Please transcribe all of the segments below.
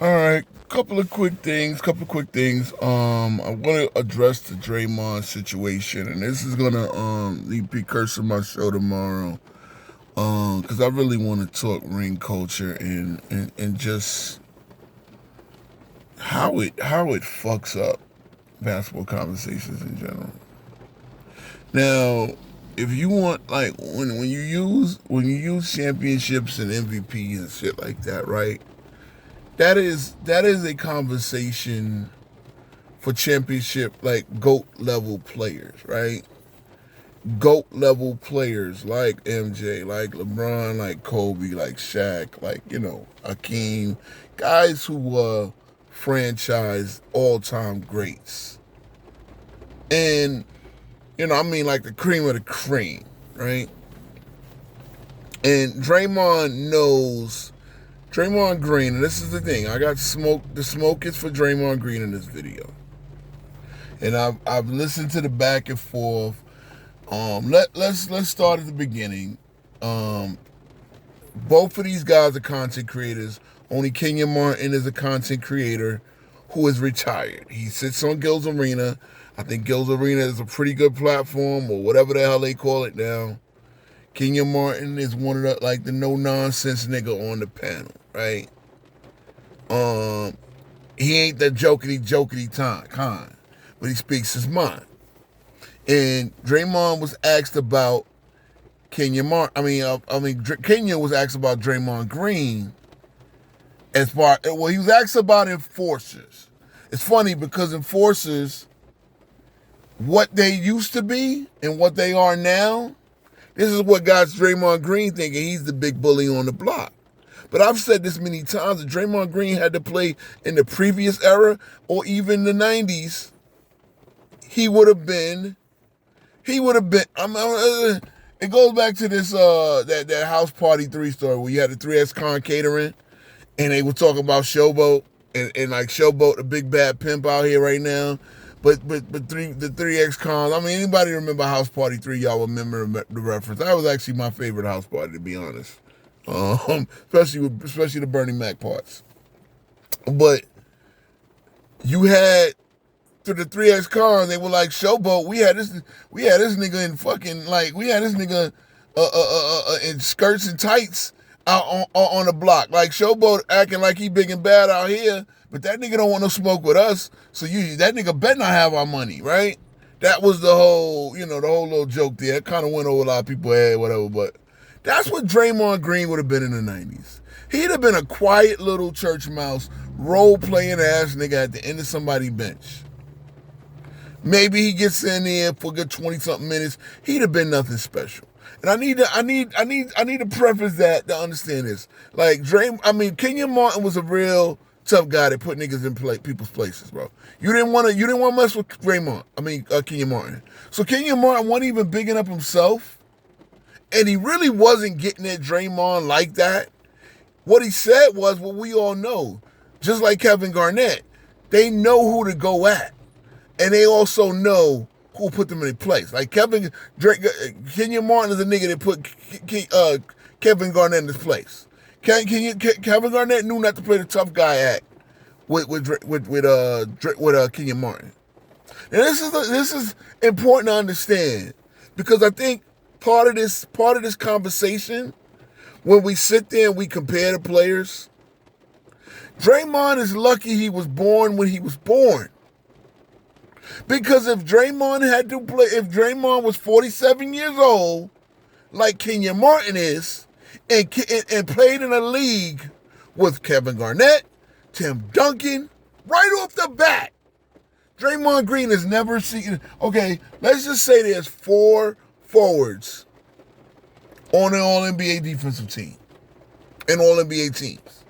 All right, couple of quick things. I want to address the Draymond situation, and this is gonna be precursor my show tomorrow. Because I really want to talk ring culture and just how it fucks up basketball conversations in general. Now, if you want like when you use championships and MVPs and shit like that, right? That is a conversation for championship like GOAT level players, right? GOAT level players like MJ, like LeBron, like Kobe, like Shaq, like, Hakeem, guys who were franchise all time greats. And, I mean like the cream of the cream, right? And Draymond Green, and this is the thing, I got smoke. The smoke is for Draymond Green in this video. And I've listened to the back and forth. Let's start at the beginning. Um, Both of these guys are content creators. Only Kenyon is a content creator who is retired. He sits on Gil's Arena. I think Gil's Arena is a pretty good platform, or whatever the hell they call it now. Kenyon Martin is one of the no nonsense nigga on the panel, right? Um, he ain't the jokety kind, but he speaks his mind. And Draymond was asked about Kenyon was asked about Draymond Green he was asked about enforcers. It's funny because enforcers, what they used to be and what they are now, this is what got Draymond Green thinking he's the big bully on the block. But I've said this many times, that Draymond Green had to play in the previous era or even the 90s, he would have been, it goes back to this, that House Party 3 story where you had the 3X Con catering and they were talking about Showboat and like Showboat, the big bad pimp out here right now. But the 3X Cons, I mean, anybody remember House Party 3, y'all remember the reference. That was actually my favorite house party, to be honest. Especially the Bernie Mac parts. But you had, through the 3X Cons, they were like, Showboat, we had this nigga in fucking, like, we had this nigga in skirts and tights out on the block. Like, Showboat acting like he big and bad out here, but that nigga don't want no smoke with us, so that nigga better not have our money, right? That was the whole little joke there. It kind of went over a lot of people's head, whatever, but that's what Draymond Green would have been in the 90s. He'd have been a quiet little church mouse, role-playing ass nigga at the end of somebody's bench. Maybe he gets in there for a good 20-something minutes. He'd have been nothing special. And I need to preface that to understand this. Like Kenyon Martin was a real tough guy that put niggas in people's places, bro. You didn't want to mess with Kenyon Martin. So Kenyon Martin wasn't even bigging up himself, and he really wasn't getting at Draymond like that. What he said was what we all know. Just like Kevin Garnett, they know who to go at, and they also know who put them in place. Like Kenyon Martin is a nigga that put Kevin Garnett in his place. Kevin Garnett knew not to play the tough guy act with Kenyon Martin. And this is important to understand, because I think part of this conversation, when we sit there and we compare the players, Draymond is lucky he was born when he was born. Because if Draymond was 47 years old, like Kenyon Martin is, and played in a league with Kevin Garnett, Tim Duncan, right off the bat, Draymond Green has never seen. Okay, let's just say there's 4 forwards on an All-NBA defensive team and All-NBA teams.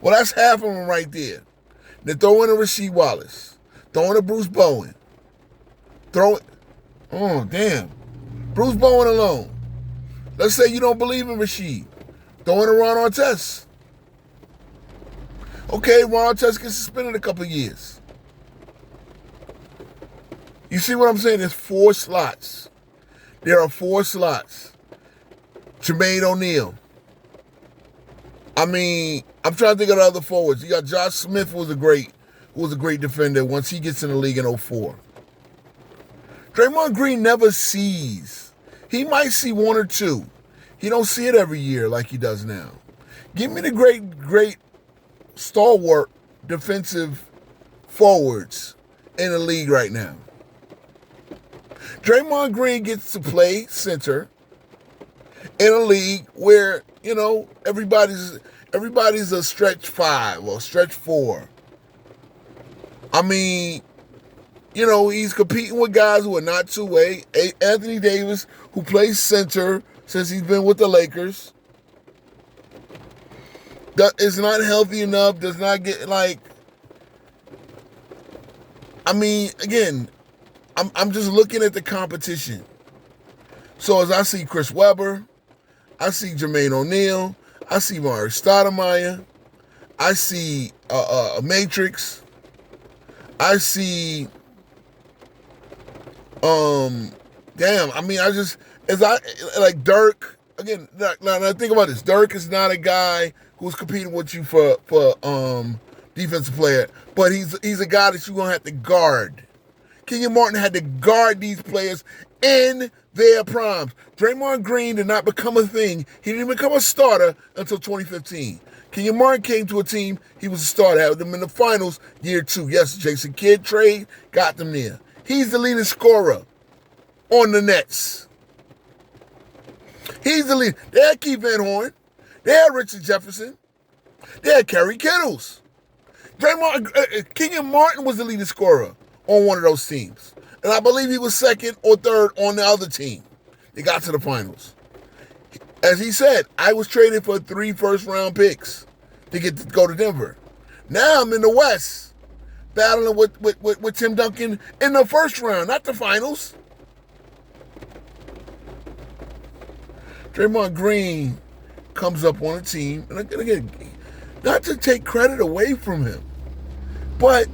Well, that's half of them right there. Then throw in a Rasheed Wallace. Throw in a Bruce Bowen. Oh, damn. Bruce Bowen alone. Let's say you don't believe in Rasheed. Throw in a Ron Artest. Okay, Ron Artest gets suspended a couple of years. You see what I'm saying? There's 4 slots. There are 4 slots. Jermaine O'Neal. I mean, I'm trying to think of the other forwards. You got Josh Smith, who was a great defender once he gets in the league in '04. Draymond Green never sees. He might see one or two. He don't see it every year like he does now. Give me the great stalwart defensive forwards in the league right now. Draymond Green gets to play center in a league where, everybody's a stretch 5 or stretch 4. I mean, he's competing with guys who are not two-way. Anthony Davis, who plays center since he's been with the Lakers, is not healthy enough, does not get, again, I'm just looking at the competition. So as I see Chris Webber, I see Jermaine O'Neal, I see Mari Stoudemire, I see Matrix, I see, Dirk. Again, now think about this. Dirk is not a guy who's competing with you for defensive player, but he's a guy that you're gonna have to guard. Kenyon Martin had to guard these players in their primes. Draymond Green did not become a thing. He didn't become a starter until 2015. Kenyon Martin came to a team, he was a starter, had them in the finals year 2. Yes, Jason Kidd trade got them there. He's the leading scorer on the Nets. He's the lead. They had Keith Van Horn. They had Richard Jefferson. They had Kerry Kittles. Kenyon Martin was the leading scorer on one of those teams. And I believe he was second or third on the other team. They got to the finals. As he said, I was traded for 3 first-round picks to go to Denver. Now I'm in the West, battling with Tim Duncan in the first round, not the finals. Draymond Green comes up on a team, and again, not to take credit away from him, but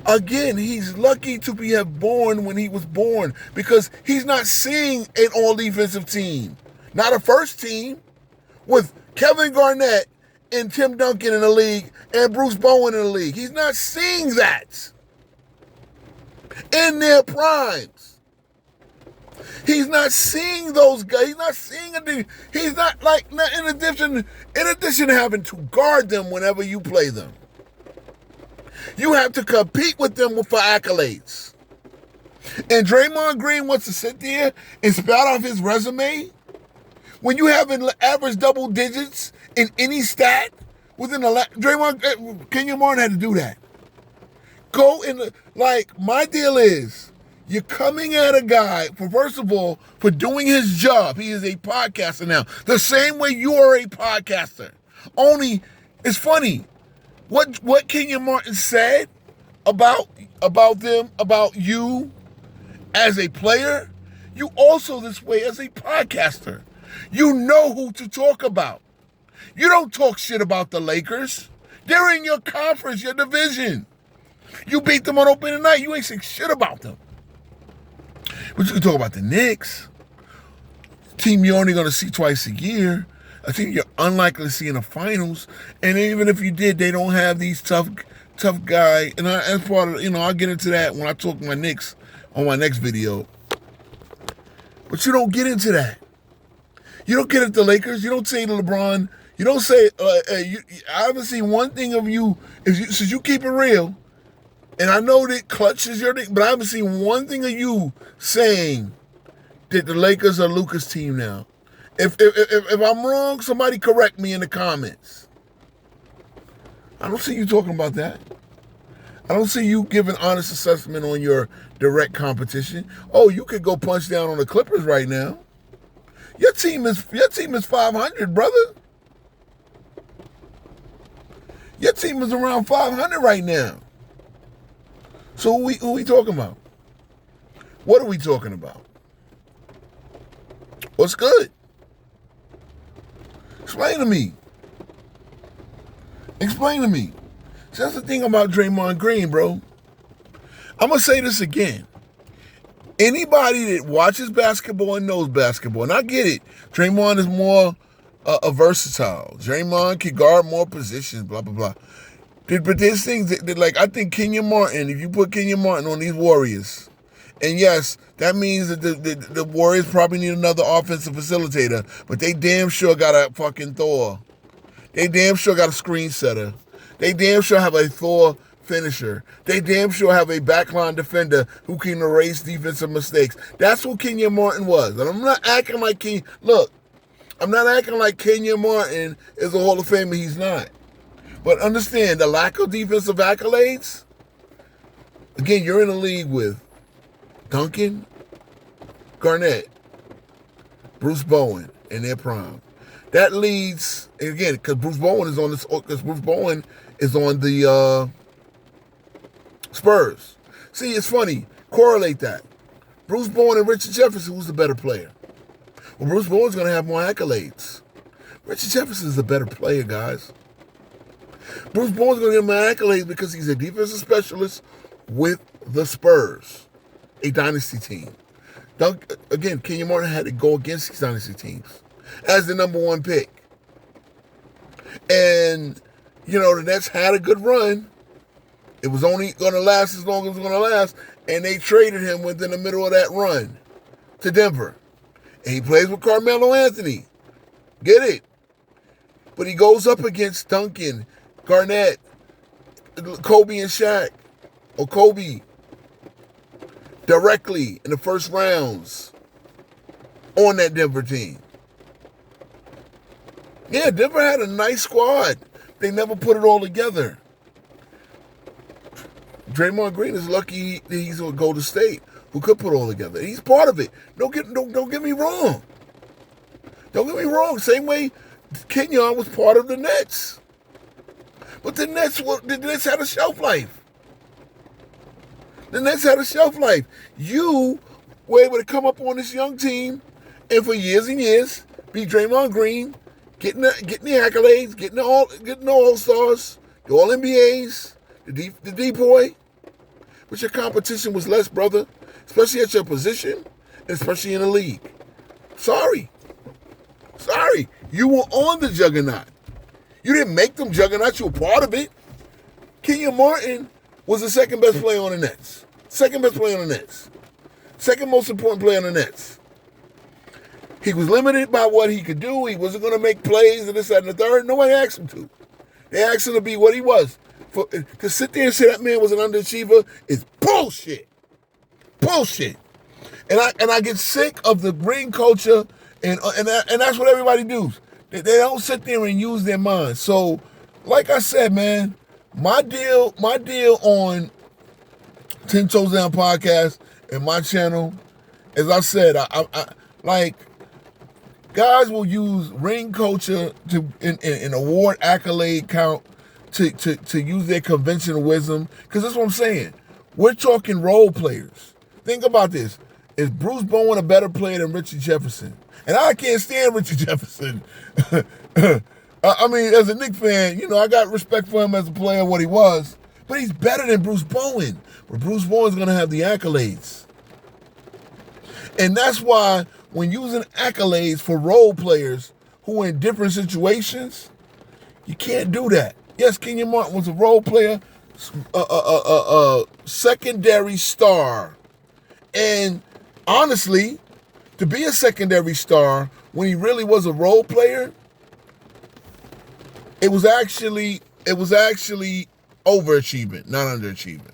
again, he's lucky to have born when he was born because he's not seeing an all-defensive team, not a first team, with Kevin Garnett and Tim Duncan in the league and Bruce Bowen in the league. He's not seeing that in their primes. He's not seeing those guys. He's not seeing he's not in addition to having to guard them whenever you play them. You have to compete with them for accolades. And Draymond Green wants to sit there and spout off his resume when you have an average double digits in any stat within Kenyon Martin had to do that. My deal is, you're coming at a guy, first of all, for doing his job. He is a podcaster now. The same way you are a podcaster. Only, it's funny, what Kenyon Martin said about you as a player, you also this way as a podcaster. You know who to talk about. You don't talk shit about the Lakers. They're in your conference, your division. You beat them on opening night. You ain't saying shit about them. But you can talk about the Knicks, a team you're only going to see twice a year, a team you're unlikely to see in the finals, and even if you did, they don't have these tough guy. And as part of, I'll get into that when I talk my Knicks on my next video. But you don't get into that. You don't get into the Lakers. You don't say to LeBron. You don't say. I haven't seen one thing of you. Since you keep it real. And I know that clutch is your thing, but I haven't seen one thing of you saying that the Lakers are Luka's team now. If I'm wrong, somebody correct me in the comments. I don't see you talking about that. I don't see you giving honest assessment on your direct competition. Oh, you could go punch down on the Clippers right now. Your team is 500, brother. Your team is around 500 right now. So who we talking about? What are we talking about? What's good? Explain to me. See, that's the thing about Draymond Green, bro. I'm going to say this again. Anybody that watches basketball and knows basketball, and I get it, Draymond is more a versatile. Draymond can guard more positions, blah, blah, blah. But there's things that, like, I think Kenyon Martin, if you put Kenyon Martin on these Warriors, and yes, that means that the Warriors probably need another offensive facilitator, but they damn sure got a fucking Thor. They damn sure got a screen setter. They damn sure have a Thor finisher. They damn sure have a backline defender who can erase defensive mistakes. That's what Kenyon Martin was. And I'm not acting like I'm not acting like Kenyon Martin is a Hall of Famer. He's not. But understand, the lack of defensive accolades, again, you're in a league with Duncan, Garnett, Bruce Bowen in their prime. That leads, again, because Bruce Bowen is on the Spurs. See, it's funny. Correlate that. Bruce Bowen and Richard Jefferson, who's the better player? Well, Bruce Bowen's going to have more accolades. Richard Jefferson is the better player, guys. Bruce Bowen's going to get more accolades because he's a defensive specialist with the Spurs, a dynasty team. Again, Kenyon Martin had to go against these dynasty teams as the number one pick. And, the Nets had a good run. It was only going to last as long as it was going to last. And they traded him within the middle of that run to Denver. And he plays with Carmelo Anthony. Get it? But he goes up against Duncan, Garnett, Kobe and Shaq, or Kobe, directly in the first rounds on that Denver team. Yeah, Denver had a nice squad. They never put it all together. Draymond Green is lucky that he's on Golden State, who could put it all together. He's part of it. Don't get me wrong. Don't get me wrong. Same way Kenyon was part of the Nets. But the Nets had a shelf life. The Nets had a shelf life. You were able to come up on this young team and for years and years be Draymond Green, getting the accolades, getting the All-Stars, the All-NBAs, the D-boy. But your competition was less, brother, especially at your position, and especially in the league. Sorry. You were on the juggernaut. You didn't make them juggernauts. You were part of it. Kenyon Martin was the second best player on the Nets. Second best player on the Nets. Second most important player on the Nets. He was limited by what he could do. He wasn't going to make plays and this, that, and the third. Nobody asked him to. They asked him to be what he was. To sit there and say that man was an underachiever is bullshit. Bullshit. And I get sick of the ring culture, and that's what everybody does. They don't sit there and use their minds. So, like I said, man, my deal on 10 Toes Down Podcast and my channel, as I said, I like, guys will use ring culture to in award accolade count to use their conventional wisdom, because that's what I'm saying. We're talking role players. Think about this. Is Bruce Bowen a better player than Richard Jefferson? And I can't stand Richard Jefferson. I mean, as a Knicks fan, I got respect for him as a player, what he was. But he's better than Bruce Bowen. But Bruce Bowen's going to have the accolades. And that's why when using accolades for role players who are in different situations, you can't do that. Yes, Kenyon Martin was a role player, a secondary star. And honestly, to be a secondary star when he really was a role player, it was actually overachievement, not underachievement.